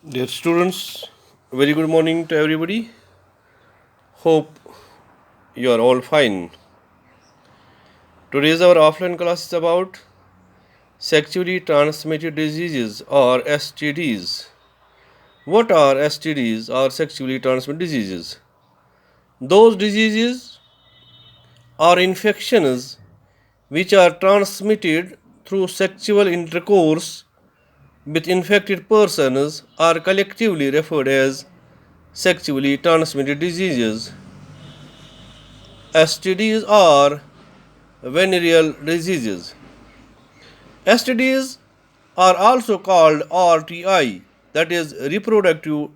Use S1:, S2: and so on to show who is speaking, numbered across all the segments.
S1: Dear students, very good morning to everybody. Hope you are all fine. Today's our offline class is about sexually transmitted diseases or STDs. What are STDs or sexually transmitted diseases? Those diseases are infections which are transmitted through sexual intercourse with infected persons are collectively referred as sexually transmitted diseases. STDs are venereal diseases. STDs are also called RTI, that is, reproductive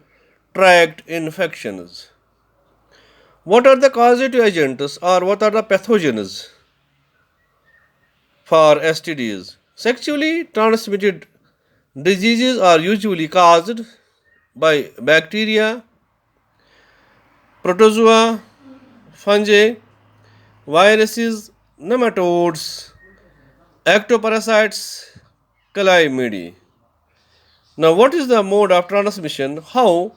S1: tract infections. What are the causative agents or what are the pathogens for STDs? Sexually transmitted diseases are usually caused by bacteria, protozoa, fungi, viruses, nematodes, ectoparasites, chlamydia. Now, what is the mode of transmission? How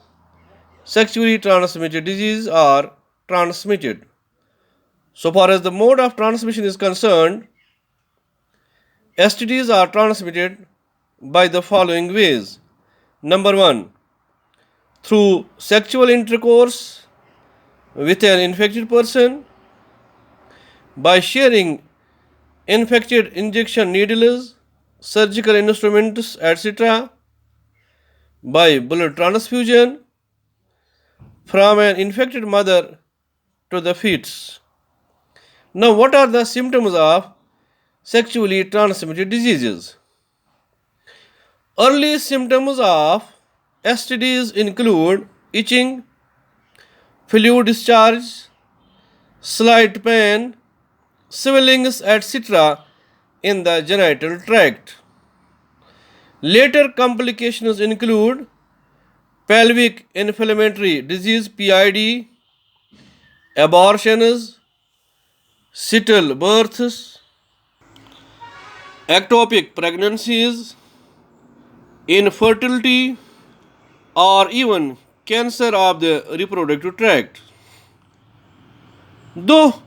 S1: sexually transmitted diseases are transmitted? So far as the mode of transmission is concerned, STDs are transmitted by the following ways. Number one, through sexual intercourse with an infected person, by sharing infected injection needles, surgical instruments, etc., by blood transfusion from an infected mother to the fetus. Now, what are the symptoms of sexually transmitted diseases? Early symptoms of STDs include itching, fluid discharge, slight pain, swellings, etc. in the genital tract. Later complications include pelvic inflammatory disease PID, abortions, stillbirths, ectopic pregnancies, infertility, or even cancer of the reproductive tract. Though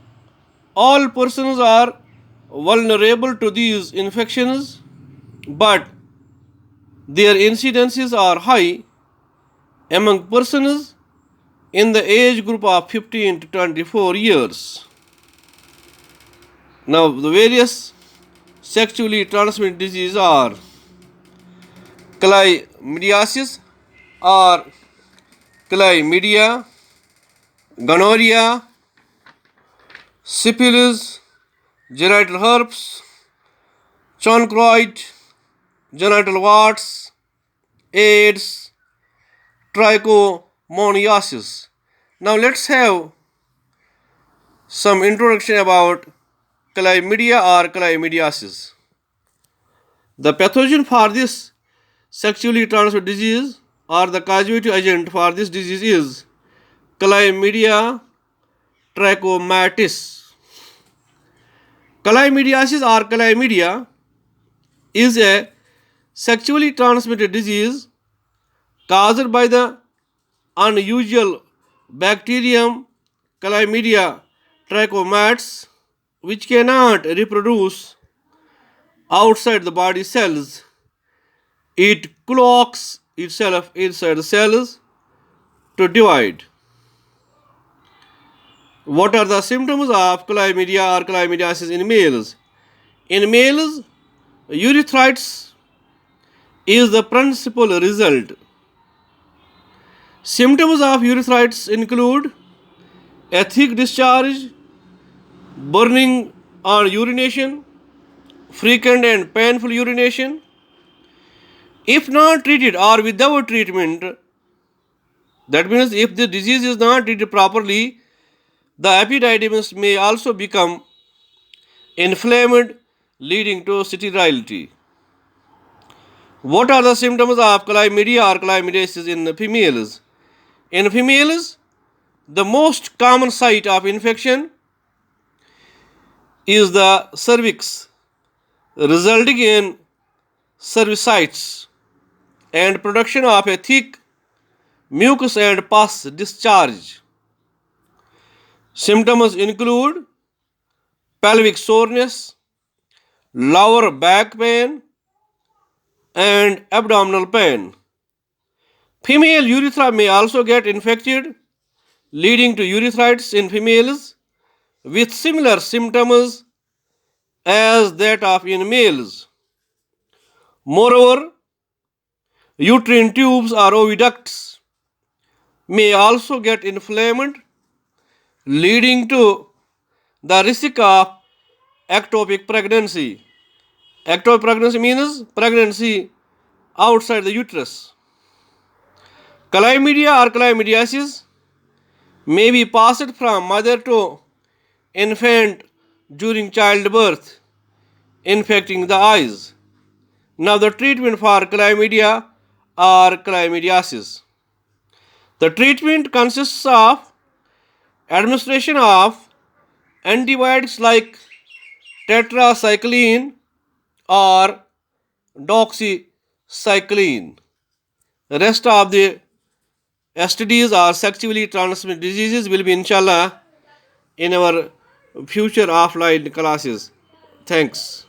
S1: all persons are vulnerable to these infections, but their incidences are high among persons in the age group of 15 to 24 years. Now, the various sexually transmitted diseases are chlamydiasis or chlamydia, gonorrhea, syphilis, genital herpes, chancroid, genital warts, AIDS, trichomoniasis. Now let's have some introduction about chlamydia or chlamydiasis. The pathogen for this sexually transmitted disease or the causative agent for this disease is chlamydia trachomatis. Chlamydiasis or chlamydia is a sexually transmitted disease caused by the unusual bacterium Chlamydia trachomatis, which cannot reproduce outside the body cells. It cloaks itself inside the cells to divide. What are the symptoms of chlamydia or chlamydiasis in males? In males, urethritis is the principal result. Symptoms of urethritis include a thick discharge, burning on urination, frequent and painful urination. If not treated or without treatment, that means if the disease is not treated properly, the epididymis may also become inflamed, leading to sterility. What are the symptoms of chlamydia or chlamydiasis in females? In females, the most common site of infection is the cervix, resulting in cervicitis. and production of a thick mucus and pus discharge. Symptoms include pelvic soreness, lower back pain, and abdominal pain. Female urethra may also get infected, leading to urethritis in females with similar symptoms as that of in males. Moreover, uterine tubes or oviducts may also get inflamed, leading to the risk of ectopic pregnancy. Ectopic pregnancy means pregnancy outside the uterus. Chlamydia or chlamydiasis may be passed from mother to infant during childbirth, infecting the eyes. Now, the treatment for chlamydia or chlamydiasis. The treatment consists of administration of antibiotics like tetracycline or doxycycline. The rest of the STDs or sexually transmitted diseases will be inshallah in our future offline classes. Thanks.